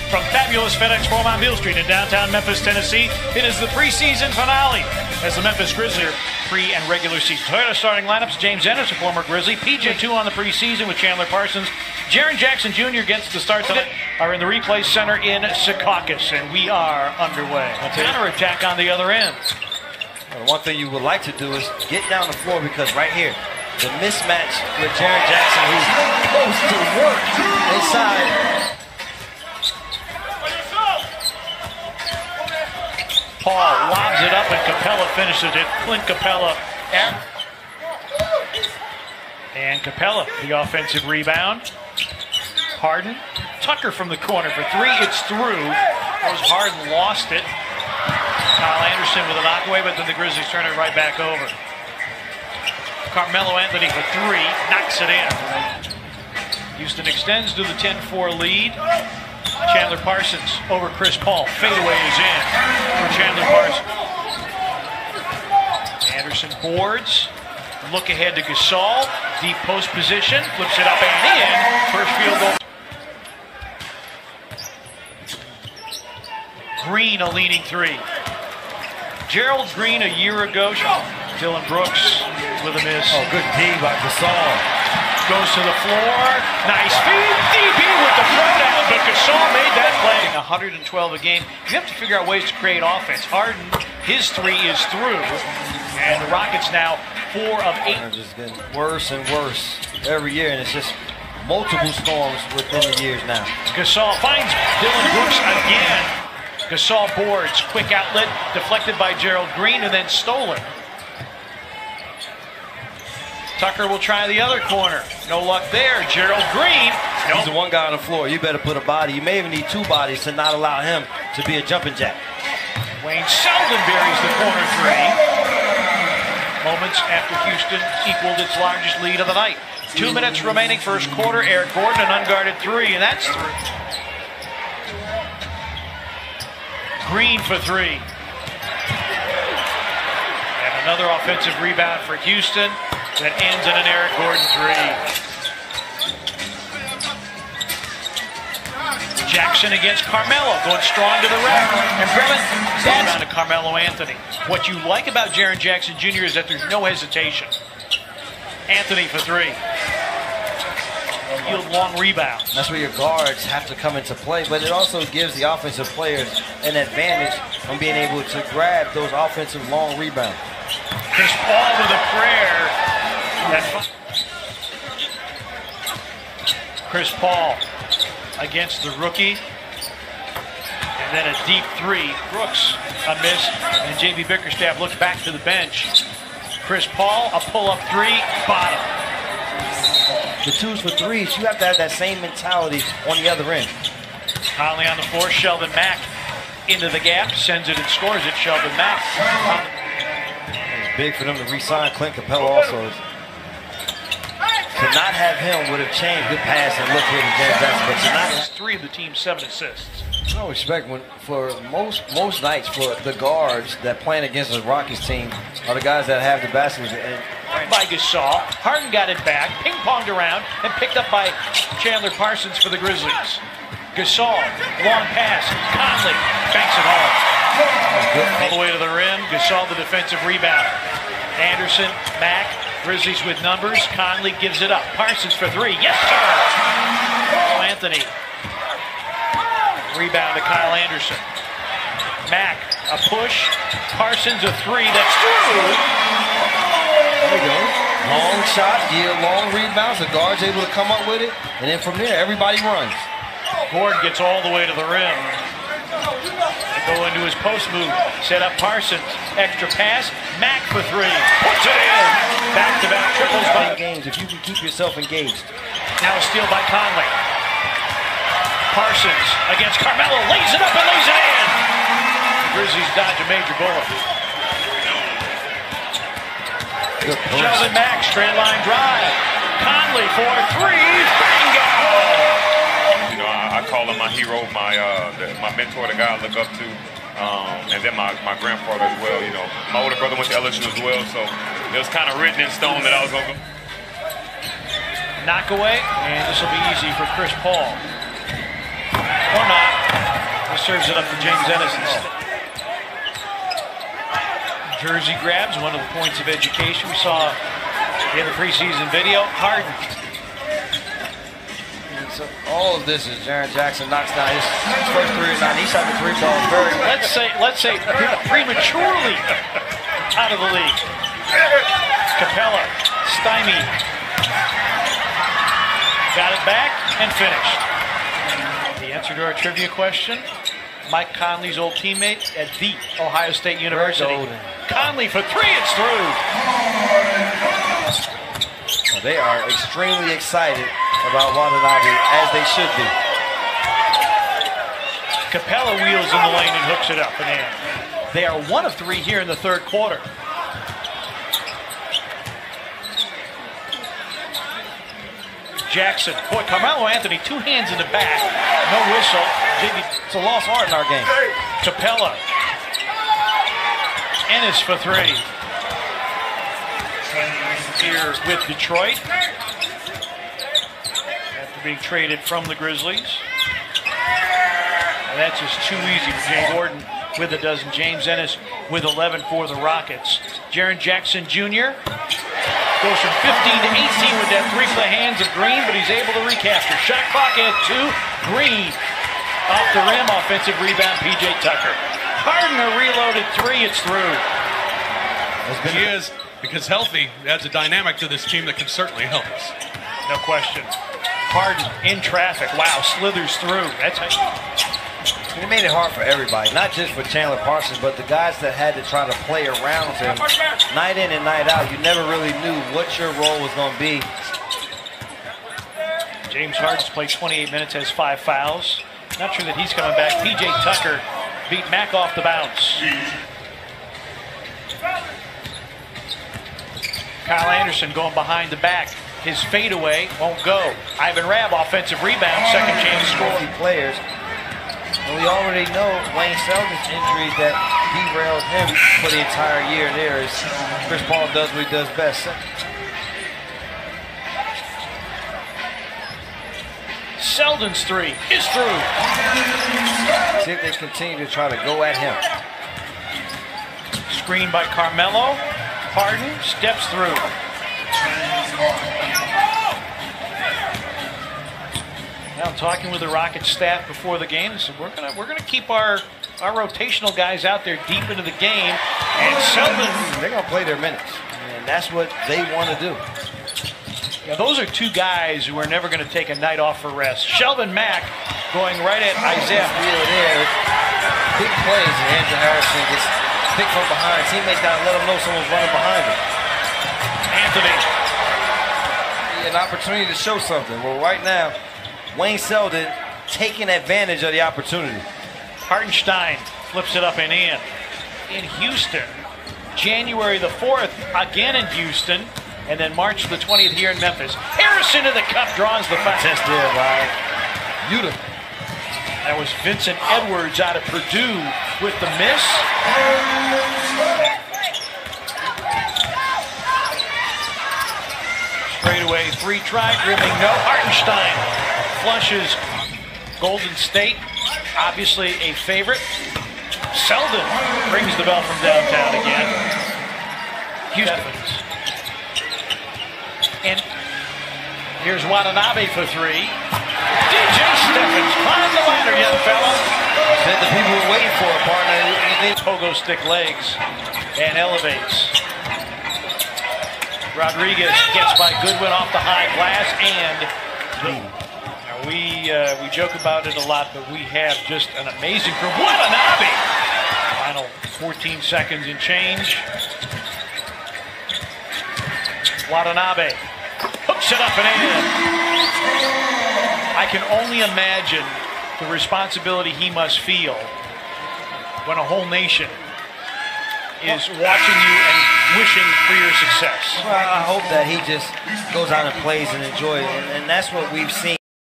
From fabulous FedEx Forum on Beale Street in downtown Memphis, Tennessee, it is the preseason finale as the Memphis Grizzlies are pre- and regular season. Toyota starting lineups: James Ennis, a former Grizzly, PJ2 on the preseason with Chandler Parsons. Jaren Jackson Jr. gets the start tonight. Are in the replay center in Secaucus, and we are underway. A counter-attack on the other end. Well, one thing you would like to do is get down the floor, because right here, the mismatch with Jaren Jackson, who's supposed to work inside. Paul lobs it up, and Capella finishes it. Clint Capella. And Capella, the offensive rebound. Harden. Tucker from the corner for three. It's through. Harden lost it. Kyle Anderson with a knockaway, but then the Grizzlies turn it right back over. Carmelo Anthony for three. Knocks it in. Houston extends to the 10-4 lead. Chandler Parsons over Chris Paul. Fadeaway is in for Chandler Parsons. Anderson boards. Look ahead to Gostou. Deep post position. Flips it up and in. First field goal. Green, a leaning three. Gerald Green a year ago. Dylan Brooks with a miss. Oh, good D by Gostou. Goes to the floor. Nice feed. DB with the throwdown, but Gostou made that play. 112 a game. You have to figure out ways to create offense. Harden, his three is through. And the Rockets now 4 of 8. They're just getting worse and worse every year, and it's just multiple storms within the years now. Gostou finds Dylan Brooks again. Gostou boards. Quick outlet. Deflected by Gerald Green and then stolen. Tucker will try the other corner. No luck there. Gerald Green. He's the one guy on the floor. You better put a body. You may even need two bodies to not allow him to be a jumping jack. Wayne Selden buries the corner three. Moments after Houston equaled its largest lead of the night. 2 minutes remaining first quarter. Eric Gordon, an unguarded three, and that's through. Green for three. And another offensive rebound for Houston. That ends in an Eric Gordon three. Jackson against Carmelo, going strong to the rack. And Bremen down to Carmelo Anthony. What you like about Jaren Jackson Jr. is that there's no hesitation. Anthony for three. Yield long rebound. That's where your guards have to come into play, but it also gives the offensive players an advantage on being able to grab those offensive long rebounds. Chris Paul with a prayer. Chris Paul against the rookie. And then a deep three. Brooks a miss. And JB Bickerstaff looks back to the bench. Chris Paul, a pull-up three, bottom. The twos for threes, you have to have that same mentality on the other end. Conley on the floor. Sheldon Mack into the gap. Sends it and scores it. Sheldon Mack. It's big for them to re-sign Clint Capella also. To not have him would have changed. Good pass and look here to James Jackson, but tonight, 3 of the team's 7 assists. I would expect for most nights for the guards that playing against the Rockets team are the guys that have the baskets. And by Gostou. Harden got it back, ping-ponged around, and picked up by Chandler Parsons for the Grizzlies. Gostou, long pass. Conley banks it home. All the way to the rim. Gostou the defensive rebound. Anderson, Mack. Grizzlies with numbers. Conley gives it up. Parsons for three. Yes, sir! Anthony. Rebound to Kyle Anderson. Mack, a push. Parsons a three. That's through. There we go. Long shot, long rebounds. The guard's able to come up with it. And then from there, everybody runs. Gordon gets all the way to the rim. They go into his post move. Set up Parsons. Extra pass. Mack for three. Puts it in. Back-to-back triples by games if you can keep yourself engaged. Now a steal by Conley. Parsons against Carmelo. Lays it up and lays it in. The Grizzlies dodge a major bullet. Sheldon Mack, straight line drive. Conley for three. Bingo! I call him my hero, my mentor, the guy I look up to, and then my grandfather as well. You know, my older brother went to LSU as well, so it was kind of written in stone that I was going to go. Knock away, and this will be easy for Chris Paul. Or not. serves it up to James Ennis instead. Jersey grabs, one of the points of education we saw in the preseason video. Harden. So all of this is Jaren Jackson knocks down his first three of 9. He shot the 3 ball very well. Let's say prematurely out of the league. Capella, stymied. Got it back and finished. The answer to our trivia question, Mike Conley's old teammate at the Ohio State University. Conley for 3, it's through. They are extremely excited about Watanabe, as they should be. Capella wheels in the lane and hooks it up and in. They are 1 of 3 here in the third quarter. Jackson, boy, Carmelo Anthony, 2 hands in the back, no whistle. It's a lost art in our game. Capella, Ennis for 3. Here with Detroit, after being traded from the Grizzlies. And that's just too easy for James Gordon with a dozen. James Ennis with 11 for the Rockets. Jaren Jackson Jr. goes from 15 to 18 with that 3 for the hands of Green, but he's able to recapture. Shot clock at 2. Green off the rim, offensive rebound, P.J. Tucker. Harden a reloaded 3, it's through. He is, because healthy adds a dynamic to this team that can certainly help us. No question. Harden in traffic. Wow, slithers through. That's how He made it hard for everybody, not just for Chandler Parsons, but the guys that had to try to play around him night in and night out. You never really knew what your role was going to be. James Harden's played 28 minutes, has 5 fouls. Not sure that he's coming back. P.J. Tucker beat Mack off the bounce. Kyle Anderson going behind the back. His fadeaway won't go. Ivan Rabb, offensive rebound, second chance score. Players. And we already know Wayne Selden's injury that derailed him for the entire year there as Chris Paul does what he does best. Selden's 3 is through. See if they continue to try to go at him. Screen by Carmelo. Harden steps through. Now I'm talking with the Rockets staff before the game. So we're gonna keep our rotational guys out there deep into the game. And Selden, they're gonna play their minutes, and that's what they want to do. Yeah, those are 2 guys who are never going to take a night off for rest. Shelvin Mack going right at Isaiah. There, big plays, and Andrew Harrison gets picked from behind. Teammates got to let him know someone's running behind him. Anthony. An opportunity to show something. Well, right now, Wayne Selden taking advantage of the opportunity. Hartenstein flips it up and in. In Houston, January the 4th, again in Houston, and then March the 20th here in Memphis. Harrison to the cup, draws the foul. That's there by Utah. That was Vincent Edwards out of Purdue with the miss. Straightaway 3 try, dribbling no. Hartenstein flushes Golden State, obviously a favorite. Selden brings the bell from downtown again. Houston. And here's Watanabe for 3. DJ Steffens climbs the ladder, young fella. Said the people were waiting for it, partner. Pogo stick legs and elevates. Rodriguez gets by Goodwin off the high glass, and we joke about it a lot, but we have just an amazing crew. Watanabe! Final 14 seconds and change. Watanabe hooks it up and in. I can only imagine the responsibility he must feel when a whole nation is watching you and wishing for your success. Well, I hope that he just goes out and plays and enjoys it, and that's what we've seen.